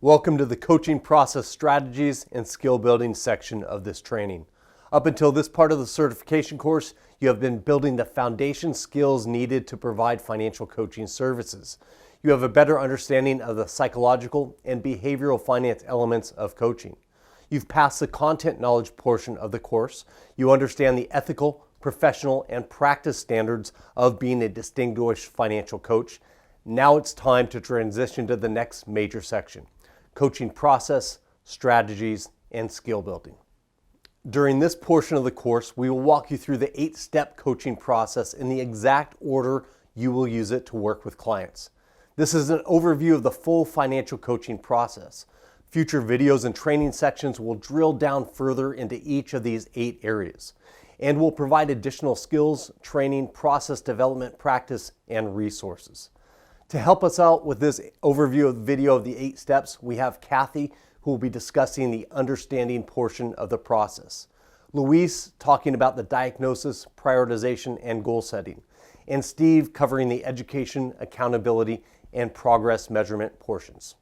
Welcome to the coaching process strategies and skill building section of this training. Up until this part of the certification course, you have been building the foundation skills needed to provide financial coaching services. You have a better understanding of the psychological and behavioral finance elements of coaching. You've passed the content knowledge portion of the course. You understand the ethical, professional, and practice standards of being a distinguished financial coach. Now it's time to transition to the next major section: coaching process, strategies, and skill building. During this portion of the course, we will walk you through the 8-step coaching process in the exact order you will use it to work with clients. This is an overview of the full financial coaching process. Future videos and training sections will drill down further into each of these 8 areas and will provide additional skills, training, process development, practice, and resources. To help us out with this overview of the video of the 8 steps, we have Kathy, who will be discussing the understanding portion of the process, Luis talking about the diagnosis, prioritization, and goal setting, and Steve covering the education, accountability, and progress measurement portions.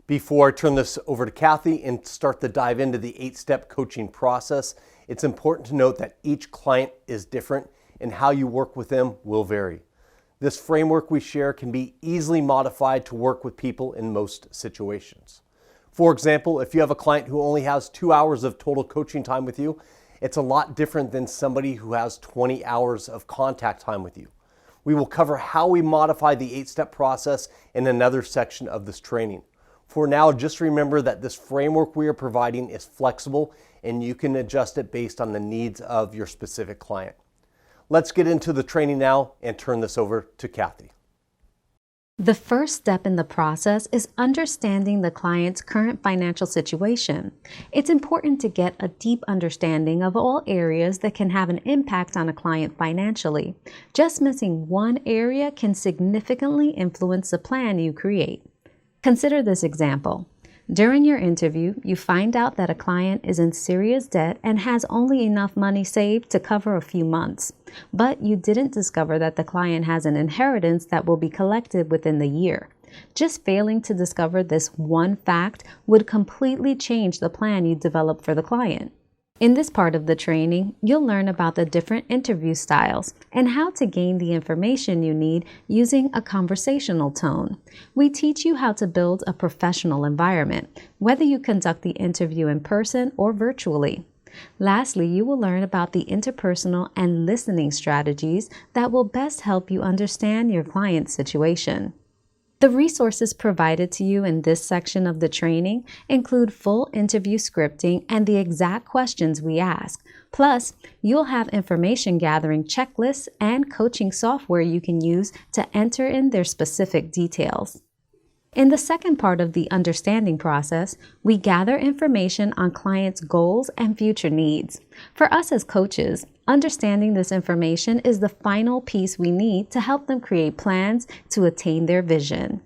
Before I turn this over to Kathy and start the dive into the 8-step coaching process, it's important to note that each client is different and how you work with them will vary. This framework we share can be easily modified to work with people in most situations. For example, if you have a client who only has 2 hours of total coaching time with you, it's a lot different than somebody who has 20 hours of contact time with you. We will cover how we modify the 8-step process in another section of this training. For now, just remember that this framework we are providing is flexible and you can adjust it based on the needs of your specific client. Let's get into the training now and turn this over to Kathy. The first step in the process is understanding the client's current financial situation. It's important to get a deep understanding of all areas that can have an impact on a client financially. Just missing one area can significantly influence the plan you create. Consider this example. During your interview, you find out that a client is in serious debt and has only enough money saved to cover a few months. But you didn't discover that the client has an inheritance that will be collected within the year. Just failing to discover this one fact would completely change the plan you develop for the client. In this part of the training, you'll learn about the different interview styles and how to gain the information you need using a conversational tone. We teach you how to build a professional environment, whether you conduct the interview in person or virtually. Lastly, you will learn about the interpersonal and listening strategies that will best help you understand your client's situation. The resources provided to you in this section of the training include full interview scripting and the exact questions we ask. Plus, you'll have information gathering checklists and coaching software you can use to enter in their specific details. In the second part of the understanding process, we gather information on clients' goals and future needs. For us as coaches, understanding this information is the final piece we need to help them create plans to attain their vision.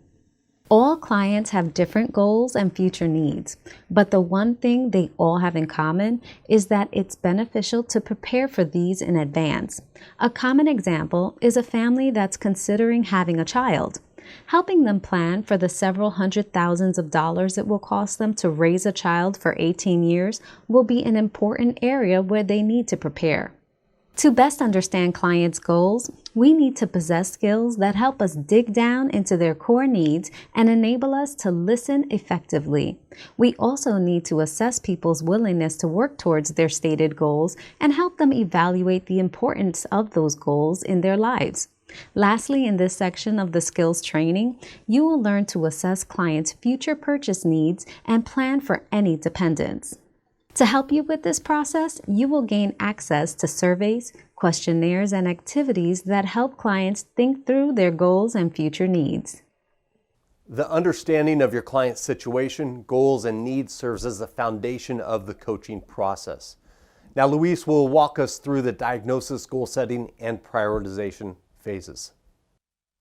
All clients have different goals and future needs, but the one thing they all have in common is that it's beneficial to prepare for these in advance. A common example is a family that's considering having a child. Helping them plan for the several hundred thousands of dollars it will cost them to raise a child for 18 years will be an important area where they need to prepare. To best understand clients' goals, we need to possess skills that help us dig down into their core needs and enable us to listen effectively. We also need to assess people's willingness to work towards their stated goals and help them evaluate the importance of those goals in their lives. Lastly, in this section of the skills training, you will learn to assess clients' future purchase needs and plan for any dependents. To help you with this process, you will gain access to surveys, questionnaires, and activities that help clients think through their goals and future needs. The understanding of your client's situation, goals, and needs serves as the foundation of the coaching process. Now, Luis will walk us through the diagnosis, goal setting, and prioritization phases.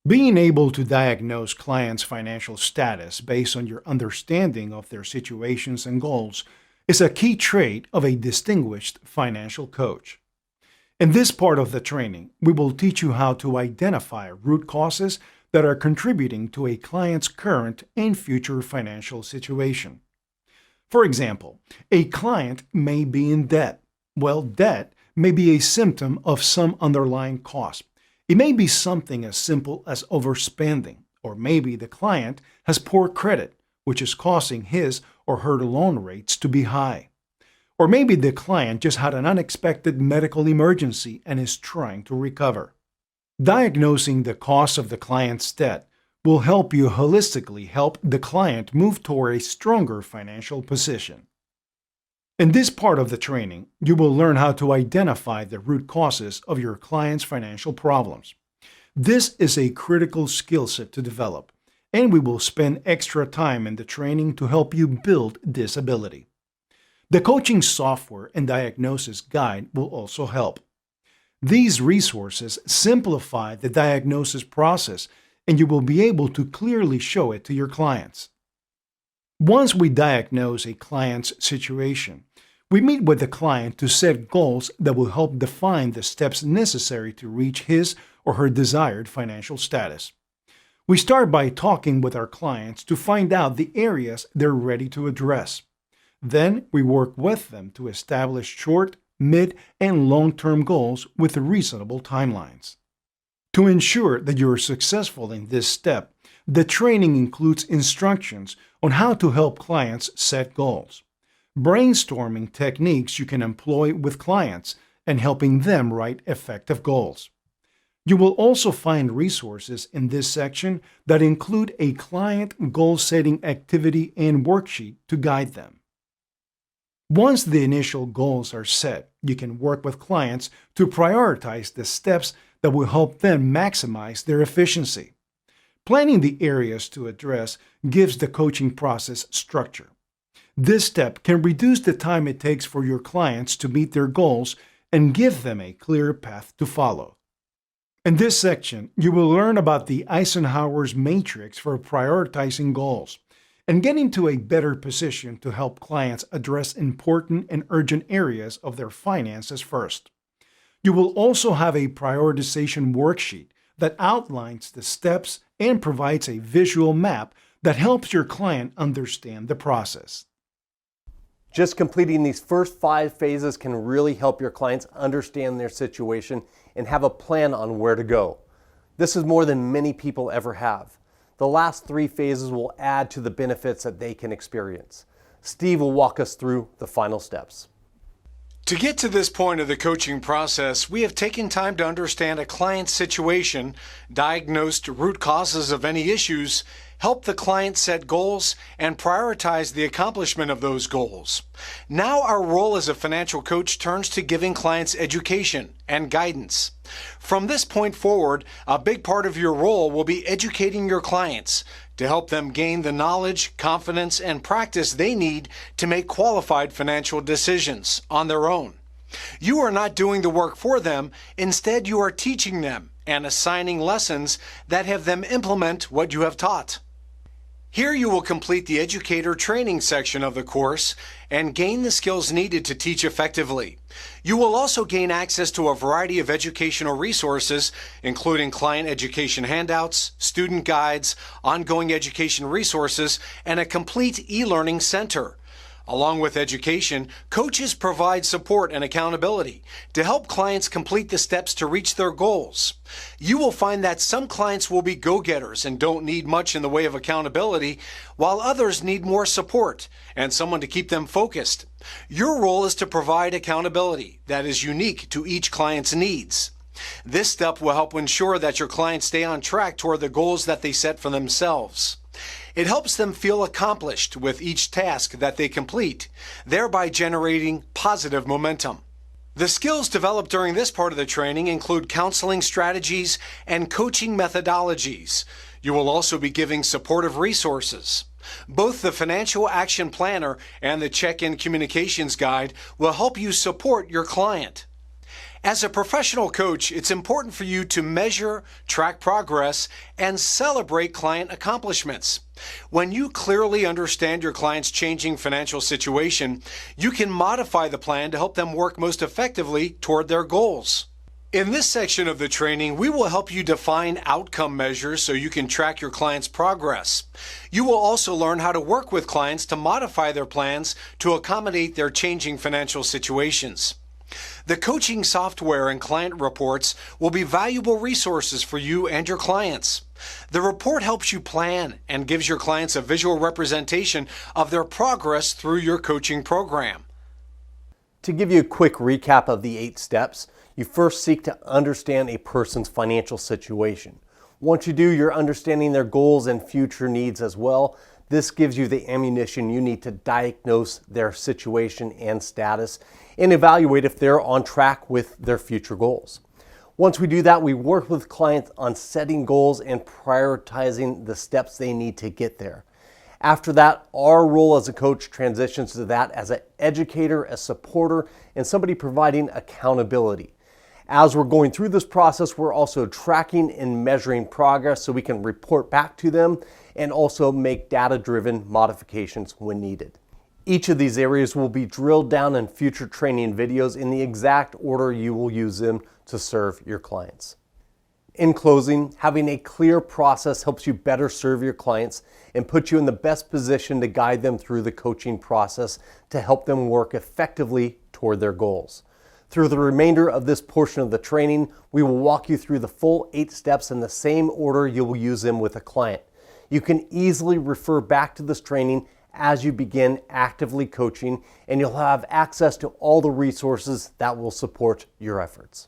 Being able to diagnose clients' financial status based on your understanding of their situations and goals is a key trait of a distinguished financial coach. In this part of the training, we will teach you how to identify root causes that are contributing to a client's current and future financial situation. For example, a client may be in debt. Well, debt may be a symptom of some underlying cause. It may be something as simple as overspending, or maybe the client has poor credit, which is causing his or her loan rates to be high. Or maybe the client just had an unexpected medical emergency and is trying to recover. Diagnosing the cause of the client's debt will help you holistically help the client move toward a stronger financial position. In this part of the training, you will learn how to identify the root causes of your client's financial problems. This is a critical skill set to develop, and we will spend extra time in the training to help you build this ability. The coaching software and diagnosis guide will also help. These resources simplify the diagnosis process, and you will be able to clearly show it to your clients. Once we diagnose a client's situation, we meet with the client to set goals that will help define the steps necessary to reach his or her desired financial status. We start by talking with our clients to find out the areas they're ready to address. Then we work with them to establish short, mid, and long-term goals with reasonable timelines. To ensure that you are successful in this step, the training includes instructions on how to help clients set goals, brainstorming techniques you can employ with clients, and helping them write effective goals. You will also find resources in this section that include a client goal-setting activity and worksheet to guide them. Once the initial goals are set, you can work with clients to prioritize the steps that will help them maximize their efficiency. Planning the areas to address gives the coaching process structure. This step can reduce the time it takes for your clients to meet their goals and give them a clear path to follow. In this section, you will learn about the Eisenhower's matrix for prioritizing goals and get into a better position to help clients address important and urgent areas of their finances first. You will also have a prioritization worksheet that outlines the steps and provides a visual map that helps your client understand the process. Just completing these first 5 phases can really help your clients understand their situation and have a plan on where to go. This is more than many people ever have. The last 3 phases will add to the benefits that they can experience. Steve will walk us through the final steps. To get to this point of the coaching process, we have taken time to understand a client's situation, diagnosed root causes of any issues, help the client set goals, and prioritize the accomplishment of those goals. Now our role as a financial coach turns to giving clients education and guidance. From this point forward, a big part of your role will be educating your clients to help them gain the knowledge, confidence, and practice they need to make qualified financial decisions on their own. You are not doing the work for them. Instead, you are teaching them and assigning lessons that have them implement what you have taught. Here you will complete the educator training section of the course and gain the skills needed to teach effectively. You will also gain access to a variety of educational resources, including client education handouts, student guides, ongoing education resources, and a complete e-learning center. Along with education, coaches provide support and accountability to help clients complete the steps to reach their goals. You will find that some clients will be go-getters and don't need much in the way of accountability, while others need more support and someone to keep them focused. Your role is to provide accountability that is unique to each client's needs. This step will help ensure that your clients stay on track toward the goals that they set for themselves. It helps them feel accomplished with each task that they complete, thereby generating positive momentum. The skills developed during this part of the training include counseling strategies and coaching methodologies. You will also be giving supportive resources. Both the Financial Action Planner and the Check-in Communications Guide will help you support your client. As a professional coach, it's important for you to measure, track progress, and celebrate client accomplishments. When you clearly understand your client's changing financial situation, you can modify the plan to help them work most effectively toward their goals. In this section of the training, we will help you define outcome measures so you can track your client's progress. You will also learn how to work with clients to modify their plans to accommodate their changing financial situations. The coaching software and client reports will be valuable resources for you and your clients. The report helps you plan and gives your clients a visual representation of their progress through your coaching program. To give you a quick recap of the 8 steps, you first seek to understand a person's financial situation. Once you do, you're understanding their goals and future needs as well. This gives you the ammunition you need to diagnose their situation and status and evaluate if they're on track with their future goals. Once we do that, we work with clients on setting goals and prioritizing the steps they need to get there. After that, our role as a coach transitions to that as an educator, a supporter, and somebody providing accountability. As we're going through this process, we're also tracking and measuring progress so we can report back to them and also make data-driven modifications when needed. Each of these areas will be drilled down in future training videos in the exact order you will use them to serve your clients. In closing, having a clear process helps you better serve your clients and put you in the best position to guide them through the coaching process to help them work effectively toward their goals. Through the remainder of this portion of the training, we will walk you through the full 8 steps in the same order you will use them with a client. You can easily refer back to this training as you begin actively coaching, and you'll have access to all the resources that will support your efforts.